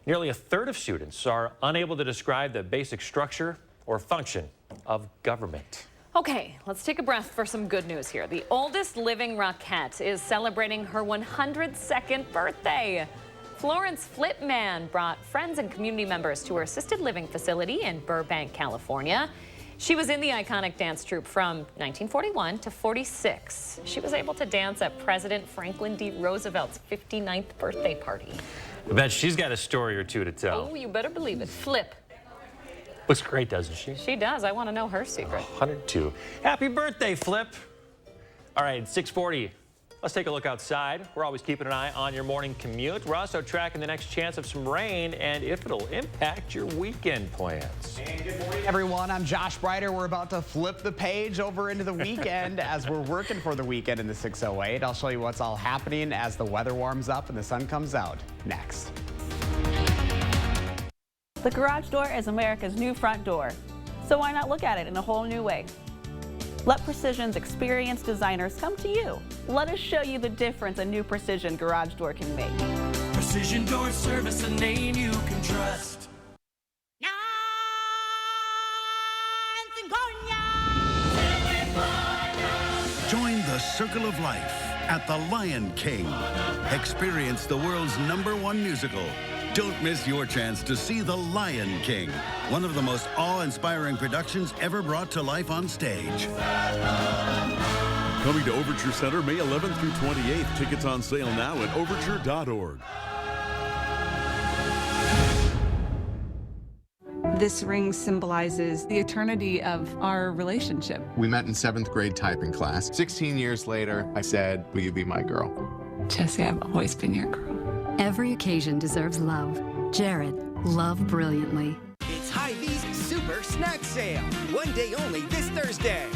Nearly a third of students are unable to describe the basic structure or function of government. Okay, let's take a breath for some good news here. The oldest living Rockette is celebrating her 102nd birthday. Florence Flipman brought friends and community members to her assisted living facility in Burbank, California. She was in the iconic dance troupe from 1941 to 46. She was able to dance at President Franklin D. Roosevelt's 59th birthday party. I bet she's got a story or two to tell. Oh, you better believe it. Flip. Looks great, doesn't she? She does. I want to know her secret. 102. Happy birthday, Flip. All right, 6:40. Let's take a look outside. We're always keeping an eye on your morning commute. We're also tracking the next chance of some rain and if it'll impact your weekend plans. And good morning, everyone. I'm Josh Brighter. We're about to flip the page over into the weekend as we're working for the weekend in the 608. I'll show you what's all happening as the weather warms up and the sun comes out next. The garage door is America's new front door, so why not look at it in a whole new way? Let Precision's experienced designers come to you. Let us show you the difference a new Precision garage door can make. Precision Door Service, a name you can trust. Join the Circle of Life at the Lion King. Experience the world's #1 musical. Don't miss your chance to see The Lion King, one of the most awe-inspiring productions ever brought to life on stage. Coming to Overture Center May 11th through 28th. Tickets on sale now at overture.org. This ring symbolizes the eternity of our relationship. We met in 7th grade typing class. 16 years later, I said, "Will you be my girl?" Jesse, I've always been your girl. Every occasion deserves love. Jared, love brilliantly. It's Hy-Vee's Super Snack Sale. One day only this Thursday.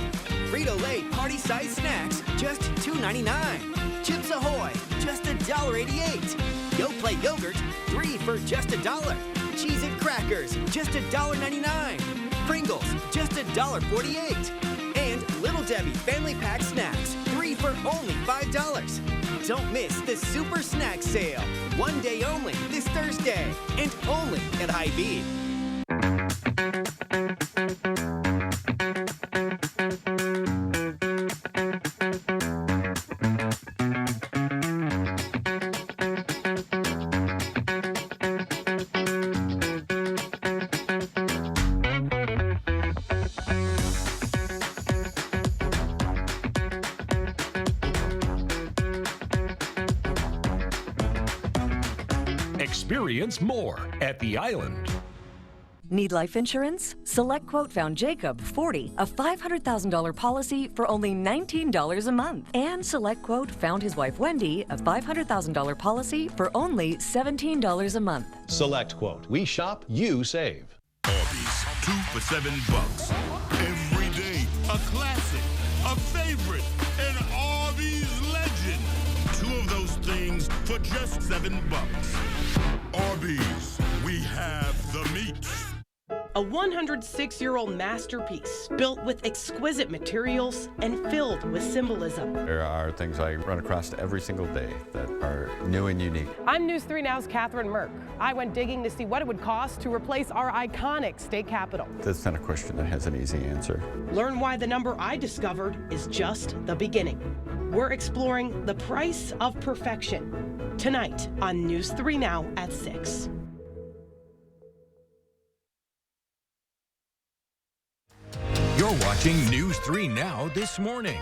Frito-Lay party-sized snacks, just $2.99. Chips Ahoy, just $1.88. Yoplait yogurt, 3 for just $1. Cheez-It crackers, just $1.99. Pringles, just $1.48. And Little Debbie Family Pack snacks, 3 for only $5. Don't miss the Super Snack Sale. One day only this Thursday, and only at Hy-Vee. Experience more at the Island. Need life insurance? SelectQuote found Jacob, 40, a $500,000 policy for only $19 a month. And SelectQuote found his wife Wendy, a $500,000 policy for only $17 a month. SelectQuote. We shop, you save. Arby's, 2 for $7. Every day, a classic, a favorite, an Arby's legend. 2 of those things for just $7. Arby's, we have the meat. A 106-year-old masterpiece built with exquisite materials and filled with symbolism. There are things I run across every single day that are new and unique. I'm News 3 Now's Catherine Merck. I went digging to see what it would cost to replace our iconic state capitol. That's not a question that has an easy answer. Learn why the number I discovered is just the beginning. We're exploring the price of perfection tonight on News 3 Now at 6. You're watching News 3 Now this morning.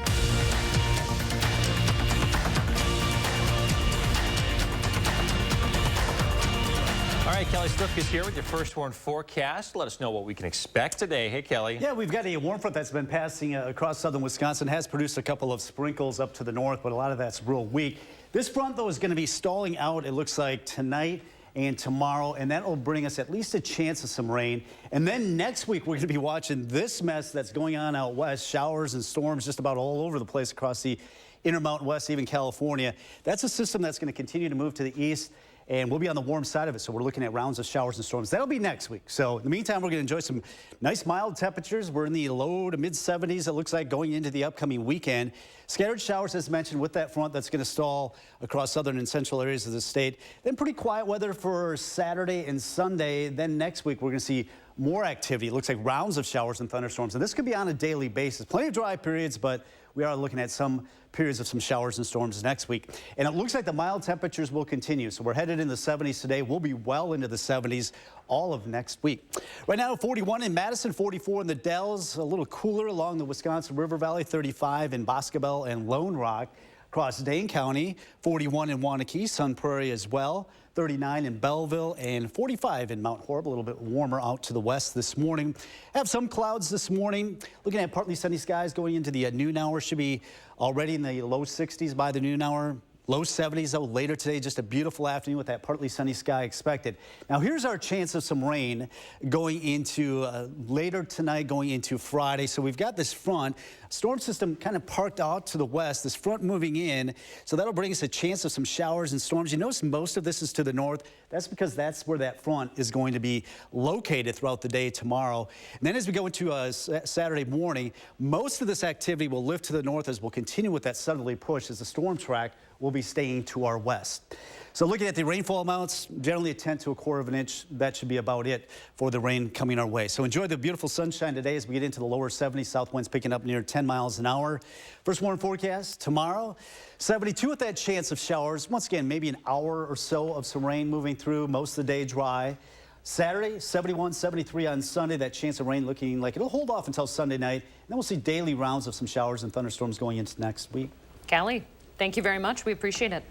All right, Kelly Slifka is here with your first warn forecast. Let us know what we can expect today. Hey, Kelly. Yeah, we've got a warm front that's been passing across southern Wisconsin, has produced a couple of sprinkles up to the north, but a lot of that's real weak. This front, though, is going to be stalling out, it looks like, tonight and tomorrow, and that will bring us at least a chance of some rain. And then next week, we're going to be watching this mess that's going on out west, showers and storms just about all over the place across the Intermountain West, even California. That's a system that's going to continue to move to the east, and we'll be on the warm side of it, so we're looking at rounds of showers and storms. That'll be next week. So in the meantime, we're going to enjoy some nice mild temperatures. We're in the low to mid-70s, it looks like, going into the upcoming weekend. Scattered showers, as mentioned, with that front that's going to stall across southern and central areas of the state. Then pretty quiet weather for Saturday and Sunday. Then next week, we're going to see more activity. It looks like rounds of showers and thunderstorms, and this could be on a daily basis. Plenty of dry periods, but we are looking at some periods of some showers and storms next week. And it looks like the mild temperatures will continue. So we're headed in the 70s today. We'll be well into the 70s all of next week. Right now, 41 in Madison, 44 in the Dells, a little cooler along the Wisconsin River Valley, 35 in Boscobel and Lone Rock. Across Dane County, 41 in Waunakee, Sun Prairie as well, 39 in Belleville, and 45 in Mount Horeb, a little bit warmer out to the west this morning. Have some clouds this morning. Looking at partly sunny skies going into the noon hour. Should be already in the low 60s by the noon hour. Low 70s, though, later today. Just a beautiful afternoon with that partly sunny sky expected. Now, here's our chance of some rain going into later tonight, going into Friday. So we've got this front. Storm system kind of parked out to the west, this front moving in. So that'll bring us a chance of some showers and storms. You notice most of this is to the north. That's because that's where that front is going to be located throughout the day tomorrow. And then as we go into Saturday morning, most of this activity will lift to the north as we'll continue with that southerly push as the storm track will be staying to our west. So looking at the rainfall amounts, generally a 1/10 to 1/4 of an inch. That should be about it for the rain coming our way. So enjoy the beautiful sunshine today as we get into the lower 70s. South winds picking up near 10 miles an hour. First warn forecast tomorrow, 72 with that chance of showers. Once again, maybe an hour or so of some rain moving through, most of the day dry. Saturday, 71, 73 on Sunday. That chance of rain looking like it'll hold off until Sunday night. And then we'll see daily rounds of some showers and thunderstorms going into next week. Kelly, thank you very much. We appreciate it.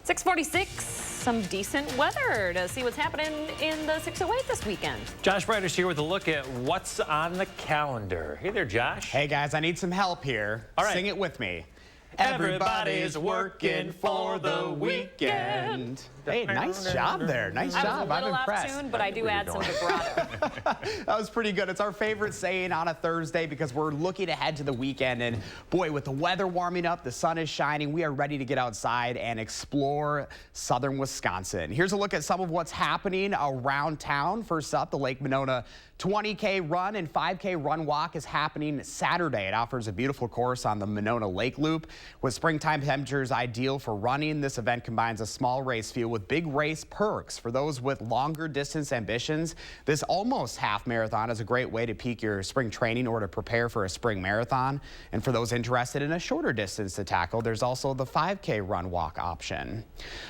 646, some decent weather to see what's happening in the 608 this weekend. Josh Breiter's here with a look at what's on the calendar. Hey there, Josh. Hey, guys, I need some help here. All right. Sing it with me. Everybody's working for the weekend. Hey, nice job there. Nice job. I'm impressed. off tune, but I do add some vibrato. That was pretty good. It's our favorite saying on a Thursday because we're looking ahead to the weekend. And boy, with the weather warming up, the sun is shining, we are ready to get outside and explore southern Wisconsin. Here's a look at some of what's happening around town. First up, the Lake Monona 20K run and 5K run walk is happening Saturday. It offers a beautiful course on the Monona Lake Loop. With springtime temperatures ideal for running, this event combines a small race field with big race perks. For those with longer distance ambitions, this almost half marathon is a great way to peak your spring training or to prepare for a spring marathon. And for those interested in a shorter distance to tackle, there's also the 5K run walk option.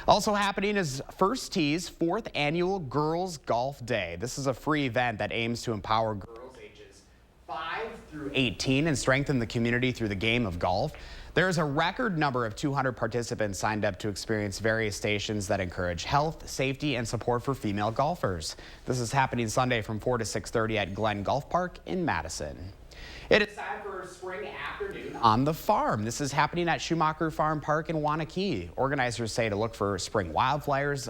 Also happening is First Tee's 4th annual Girls Golf Day. This is a free event that aims to empower girls ages 5 through 18 and strengthen the community through the game of golf. There is a record number of 200 participants signed up to experience various stations that encourage health, safety, and support for female golfers. This is happening Sunday from 4 to 6:30 at Glen Golf Park in Madison. It is time for a spring afternoon on the farm. This is happening at Schumacher Farm Park in Waunakee. Organizers say to look for spring wildflowers,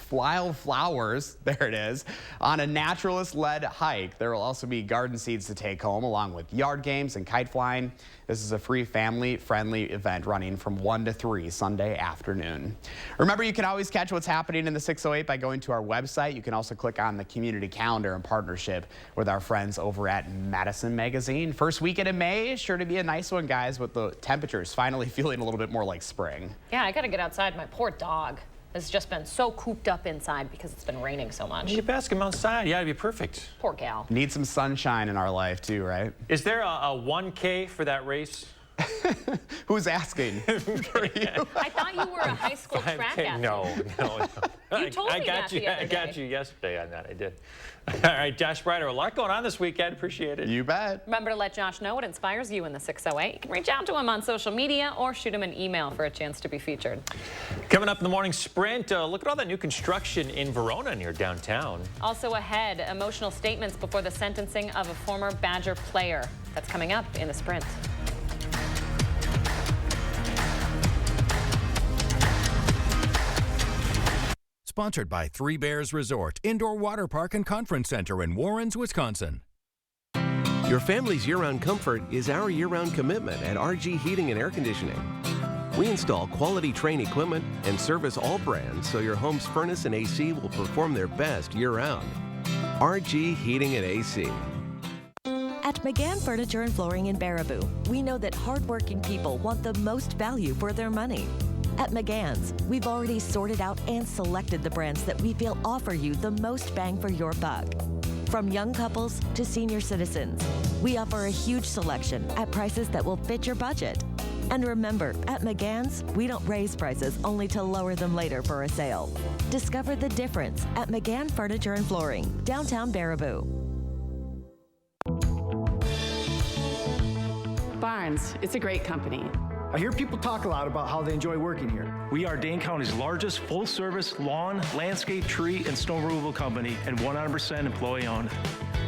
wildflowers, there it is, on a naturalist-led hike. There will also be garden seeds to take home along with yard games and kite flying. This is a free family-friendly event running from 1 to 3 Sunday afternoon. Remember, you can always catch what's happening in the 608 by going to our website. You can also click on the community calendar in partnership with our friends over at Madison Magazine. First weekend in May is sure to be a nice one, guys, with the temperatures finally feeling a little bit more like spring. Yeah, I gotta get outside. My poor dog has just been so cooped up inside because it's been raining so much. You can ask him outside. Yeah, it'd be perfect. Poor gal. Need some sunshine in our life too, right? Is there a 1K for that race? Who's asking for you? I thought you were a high school track athlete. No. You told me that the other I got day. you yesterday on that. I did. All right, Josh Bryder, a lot going on this weekend. Appreciate it. You bet. Remember to let Josh know what inspires you in the 608. You can reach out to him on social media or shoot him an email for a chance to be featured. Coming up in the morning sprint, look at all that new construction in Verona near downtown. Also ahead, emotional statements before the sentencing of a former Badger player. That's coming up in the sprint. Sponsored by Three Bears Resort, Indoor Water Park and Conference Center in Warrens, Wisconsin. Your family's year-round comfort is our year-round commitment at RG Heating and Air Conditioning. We install quality Trane equipment and service all brands so your home's furnace and AC will perform their best year-round. RG Heating and AC. At McGann Furniture and Flooring in Baraboo, we know that hardworking people want the most value for their money. At McGann's, we've already sorted out and selected the brands that we feel offer you the most bang for your buck. From young couples to senior citizens, we offer a huge selection at prices that will fit your budget. And remember, at McGann's, we don't raise prices only to lower them later for a sale. Discover the difference at McGann Furniture and Flooring, downtown Baraboo. Barnes, it's a great company. I hear people talk a lot about how they enjoy working here. We are Dane County's largest full-service lawn, landscape, tree, and snow removal company and 100% employee-owned.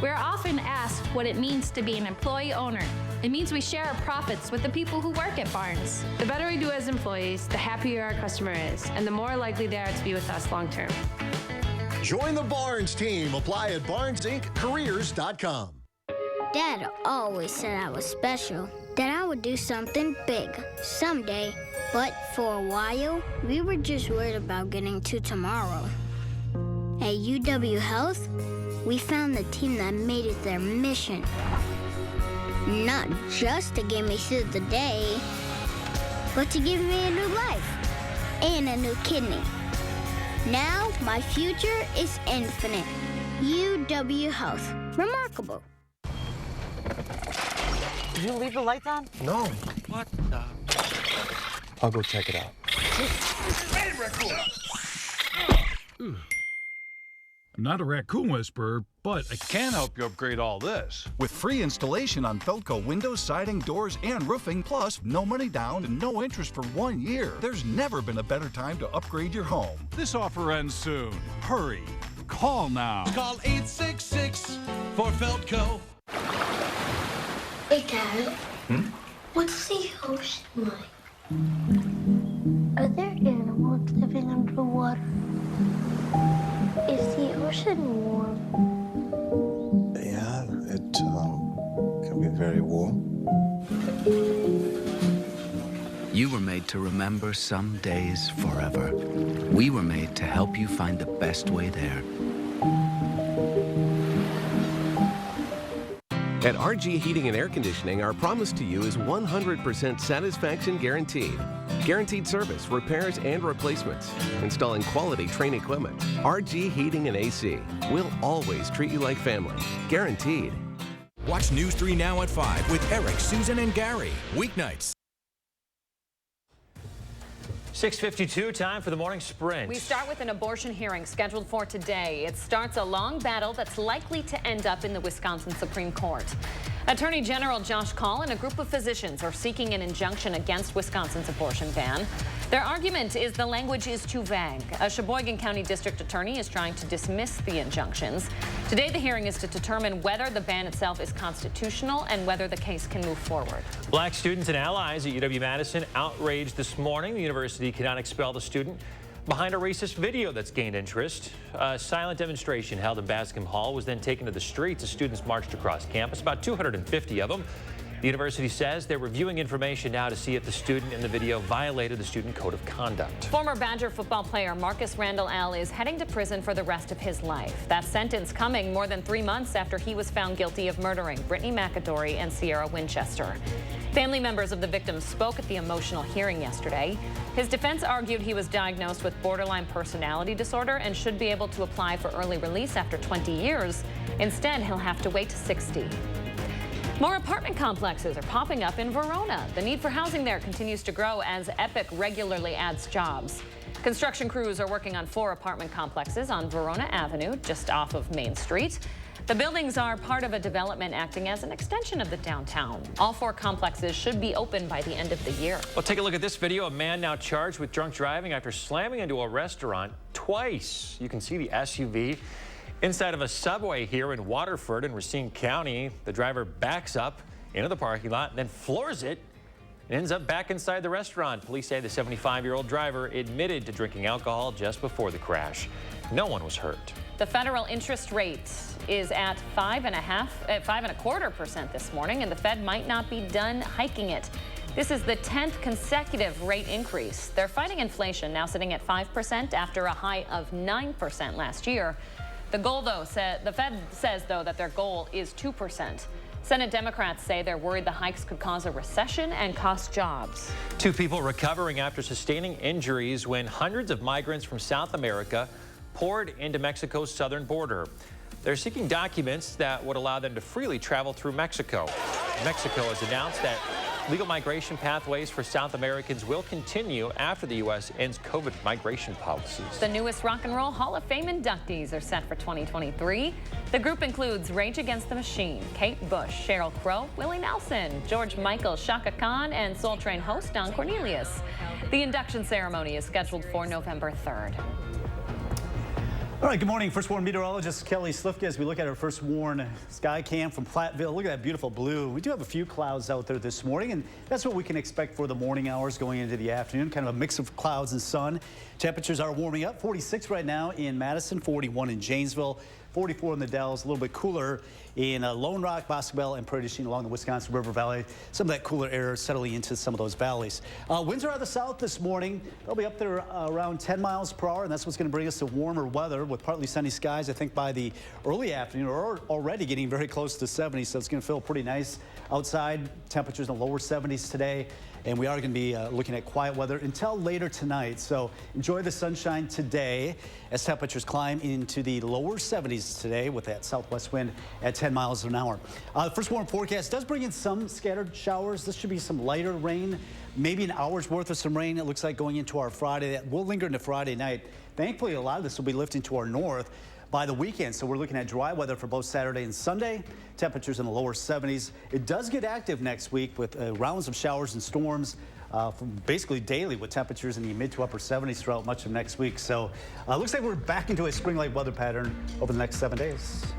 We're often asked what it means to be an employee owner. It means we share our profits with the people who work at Barnes. The better we do as employees, the happier our customer is, and the more likely they are to be with us long-term. Join the Barnes team. Apply at barnesinc.careers.com. Dad always said I was special, that I would do something big someday. But for a while, we were just worried about getting to tomorrow. At UW Health, we found the team that made it their mission. Not just to get me through the day, but to give me a new life and a new kidney. Now, my future is infinite. UW Health. Remarkable. Did you leave the lights on? No. What the? I'll go check it out. I'm not a raccoon whisperer, but I can help you upgrade all this. With free installation on Feldco windows, siding, doors, and roofing, plus no money down and no interest for 1 year. There's never been a better time to upgrade your home. This offer ends soon. Hurry. Call now. Call 866 for Feldco. Hey, Dad. What's the ocean like? Are there animals living underwater? Is the ocean warm? Yeah, it can be very warm. You were made to remember some days forever. We were made to help you find the best way there. At RG Heating and Air Conditioning, our promise to you is 100% satisfaction guaranteed. Guaranteed service, repairs, and replacements. Installing quality Trane equipment. RG Heating and AC. We'll always treat you like family. Guaranteed. Watch News 3 Now at 5 with Eric, Susan, and Gary. Weeknights. 6:52, time for the morning sprint. We start with an abortion hearing scheduled for today. It starts a long battle that's likely to end up in the Wisconsin Supreme Court. Attorney General Josh Kaul and a group of physicians are seeking an injunction against Wisconsin's abortion ban. Their argument is the language is too vague. A Sheboygan County District Attorney is trying to dismiss the injunctions. Today, the hearing is to determine whether the ban itself is constitutional and whether the case can move forward. Black students and allies at UW-Madison outraged this morning. The university cannot expel the student behind a racist video that's gained interest. A silent demonstration held in Bascom Hall was then taken to the streets as students marched across campus, about 250 of them. The university says they're reviewing information now to see if the student in the video violated the student code of conduct. Former Badger football player Marcus Randall is heading to prison for the rest of his life. That sentence coming more than 3 months after he was found guilty of murdering Brittany McAdory and Sierra Winchester. Family members of the victims spoke at the emotional hearing yesterday. His defense argued he was diagnosed with borderline personality disorder and should be able to apply for early release after 20 years. Instead, he'll have to wait to 60. More apartment complexes are popping up in Verona. The need for housing there continues to grow as Epic regularly adds jobs. Construction crews are working on 4 apartment complexes on Verona Avenue, just off of Main Street. The buildings are part of a development acting as an extension of the downtown. All 4 complexes should be open by the end of the year. Well, take a look at this video. A man now charged with drunk driving after slamming into a restaurant twice. You can see the SUV inside of a Subway here in Waterford in Racine County. The driver backs up into the parking lot and then floors it and ends up back inside the restaurant. Police say the 75-year-old driver admitted to drinking alcohol just before the crash. No one was hurt. The federal interest rate is at 5.25% this morning, and the Fed might not be done hiking it. This is the 10th consecutive rate increase. They're fighting inflation, now sitting at 5% after a high of 9% last year. The goal, though, the Fed says, though, that their goal is 2%. Senate Democrats say they're worried the hikes could cause a recession and cost jobs. 2 people recovering after sustaining injuries when hundreds of migrants from South America poured into Mexico's southern border. They're seeking documents that would allow them to freely travel through Mexico. Mexico has announced that legal migration pathways for South Americans will continue after the U.S. ends COVID migration policies. The newest Rock and Roll Hall of Fame inductees are set for 2023. The group includes Rage Against the Machine, Kate Bush, Sheryl Crow, Willie Nelson, George Michael, Chaka Khan, and Soul Train host Don Cornelius. The induction ceremony is scheduled for November 3rd. All right, good morning. First Warn meteorologist Kelly Slifka as we look at our First Warn sky cam from Platteville. Look at that beautiful blue. We do have a few clouds out there this morning, and that's what we can expect for the morning hours going into the afternoon. Kind of a mix of clouds and sun. Temperatures are warming up. 46 right now in Madison, 41 in Janesville, 44 in the Dells, a little bit cooler in Lone Rock, Boscobel, and Prairie du Chien along the Wisconsin River Valley. Some of that cooler air settling into some of those valleys. Winds are out of the south this morning. They'll be up there around 10 miles per hour, and that's what's going to bring us to warmer weather with partly sunny skies, I think, by the early afternoon, or already getting very close to 70, so it's going to feel pretty nice outside. Temperatures in the lower 70s today. And we are going to be looking at quiet weather until later tonight. So enjoy the sunshine today as temperatures climb into the lower 70s today with that southwest wind at 10 miles an hour. The First Warn forecast does bring in some scattered showers. This should be some lighter rain, maybe an hour's worth of some rain. It looks like going into our Friday. That will linger into Friday night. Thankfully, a lot of this will be lifting to our north by the weekend, so we're looking at dry weather for both Saturday and Sunday. Temperatures in the lower 70s. It does get active next week with rounds of showers and storms basically daily, with temperatures in the mid to upper 70s throughout much of next week. So looks like we're back into a spring-like weather pattern over the next 7 days.